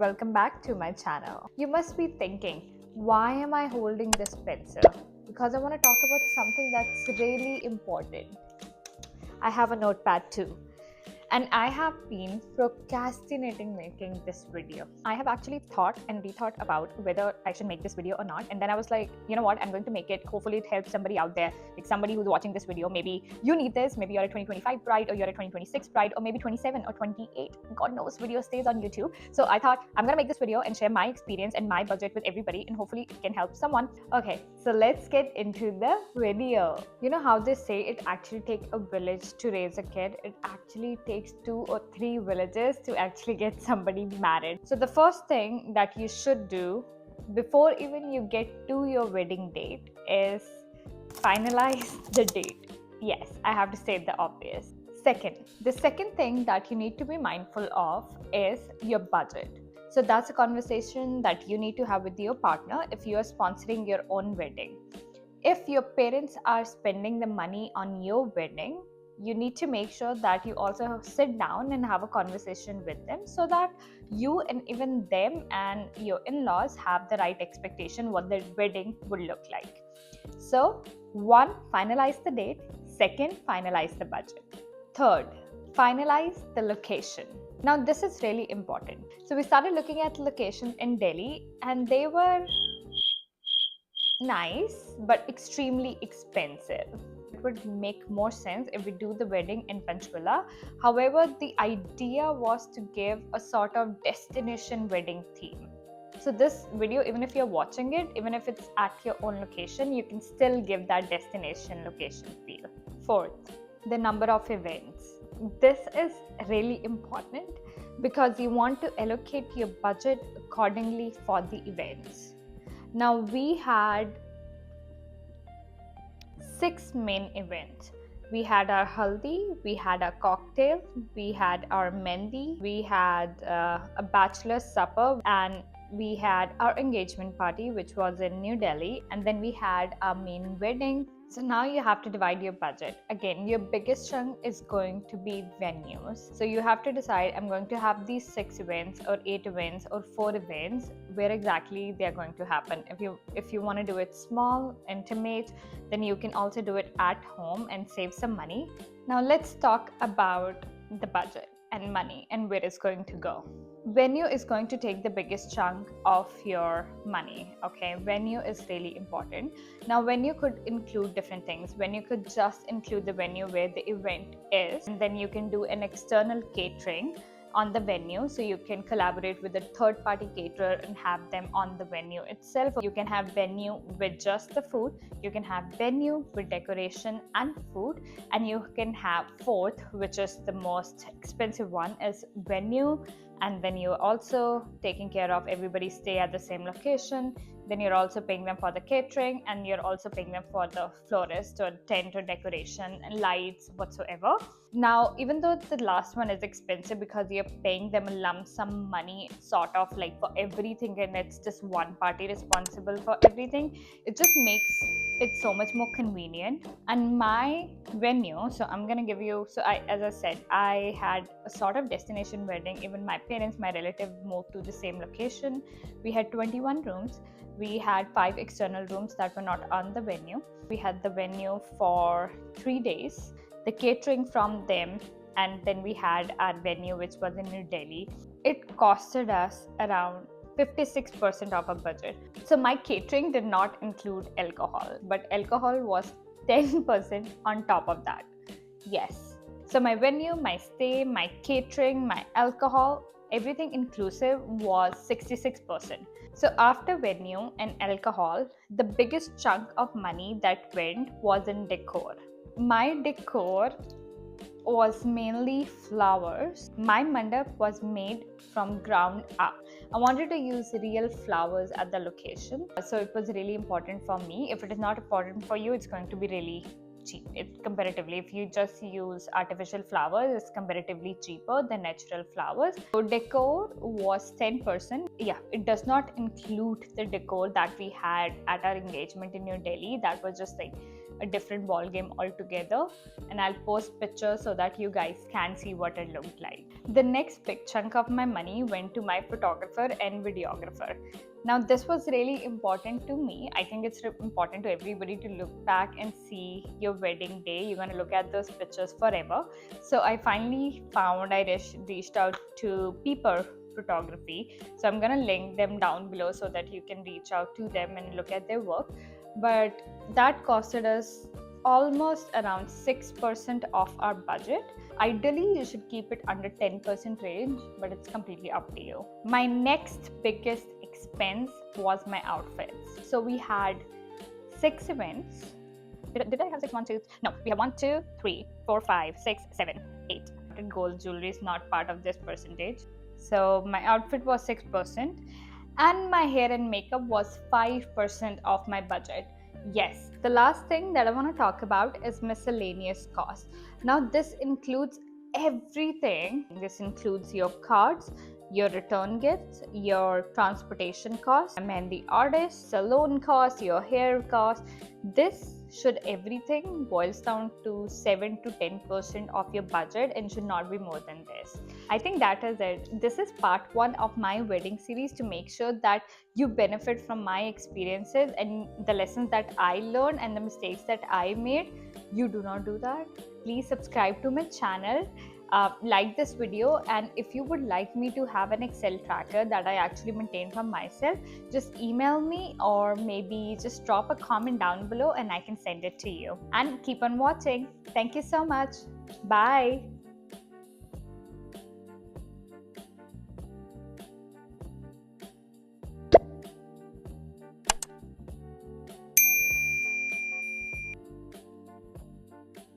welcome back to my channel. You must be thinking, why am I holding this pencil? Because I want to talk about something that's really important. I have a notepad too. And I have been procrastinating making this video. I have actually thought and rethought about whether I should make this video or not. And then I was like, you know what? I'm going to make it. Hopefully it helps somebody out there, like somebody who's watching this video. Maybe you need this. Maybe you're a 2025 bride or you're a 2026 bride or maybe 27 or 28. God knows, video stays on YouTube. So I thought I'm going to make this video and share my experience and my budget with everybody. And hopefully it can help someone. Okay, so let's get into the video. You know how they say it actually takes a village to raise a kid? It actually takes 2 or 3 villages to actually get somebody married. So the first thing that you should do before even you get to your wedding date is finalize the date. Yes, I have to say the obvious. The second thing that you need to be mindful of is your budget. So that's a conversation that you need to have with your partner if you are sponsoring your own wedding. If your parents are spending the money on your wedding, you need to make sure that you also sit down and have a conversation with them so that you and even them and your in-laws have the right expectation what the wedding would look like. So 1, finalize the date. 2, finalize the budget. 3, finalize the location. Now this is really important. So we started looking at location in Delhi and they were nice but extremely expensive. It would make more sense if we do the wedding in Panchkula. However, the idea was to give a sort of destination wedding theme. So this video, even if you're watching it, even if it's at your own location, you can still give that destination location feel. 4, the number of events. This is really important because you want to allocate your budget accordingly for the events. Now we had 6 main events. We had our haldi, we had our cocktail, we had our mehndi, we had a bachelor's supper, and we had our engagement party, which was in New Delhi, and then we had our main wedding. So now you have to divide your budget. Again, your biggest chunk is going to be venues. So you have to decide, I'm going to have these 6 events or 8 events or 4 events, where exactly they're going to happen. If you want to do it small, intimate, then you can also do it at home and save some money. Now let's talk about the budget and money and where it's going to go. Venue is going to take the biggest chunk of your money. Okay, venue is really important. Now venue could include different things. Venue could just include the venue where the event is, and then you can do an external catering on the venue, so you can collaborate with a third party caterer and have them on the venue itself. You can have venue with just the food, you can have venue with decoration and food, and you can have fourth, which is the most expensive one, is venue, and then you're also taking care of everybody's stay at the same location. Then you're also paying them for the catering, and you're also paying them for the florist or tent or decoration and lights whatsoever. Now, even though the last one is expensive because you're paying them a lump sum money sort of like for everything, and it's just one party responsible for everything, it just makes it so much more convenient. And my venue, so I'm gonna give you, as I said, I had a sort of destination wedding. Even my parents, my relative moved to the same location. We had 21 rooms. We had 5 external rooms that were not on the venue. We had the venue for 3 days, the catering from them, and then we had our venue, which was in New Delhi. It costed us around 56% of our budget. So my catering did not include alcohol, but alcohol was 10% on top of that. Yes. So my venue, my stay, my catering, my alcohol, everything inclusive was 66%. So after venue and alcohol, the biggest chunk of money that went was in decor. My decor was mainly flowers. My mandap was made from ground up. I wanted to use real flowers at the location, so it was really important for me. If it is not important for you, it's going to be really cheap. Comparatively, if you just use artificial flowers, it's comparatively cheaper than natural flowers. So decor was 10%. Yeah, it does not include the decor that we had at our engagement in New Delhi. That was just like a different ball game altogether, and I'll post pictures so that you guys can see what it looked like. The next big chunk of my money went to my photographer and videographer. Now, this was really important to me. I think it's important to everybody to look back and see your wedding day. You're going to look at those pictures forever. So I finally found, I reached out to Peeper Photography. So I'm going to link them down below so that you can reach out to them and look at their work. But that costed us almost around 6% of our budget. Ideally, you should keep it under 10% range, but it's completely up to you. My next biggest expense was my outfits. So we had 6 events. Did I have 6? 1, 2? No, we have 1, 2, 3, 4, 5, 6, 7, 8. Gold jewelry is not part of this percentage. So my outfit was 6%, and my hair and makeup was 5% of my budget. Yes, the last thing that I want to talk about is miscellaneous costs. Now, this includes everything. This includes your cards, your return gifts, your transportation costs, mehndi artist, salon costs, your hair costs. This should everything boils down to 7 to 10% of your budget and should not be more than this. I think that is it. This is part 1 of my wedding series to make sure that you benefit from my experiences and the lessons that I learned and the mistakes that I made. You do not do that. Please subscribe to my channel. Like this video, and if you would like me to have an Excel tracker that I actually maintain from myself, just email me or maybe just drop a comment down below and I can send it to you. And keep on watching. Thank you so much. Bye.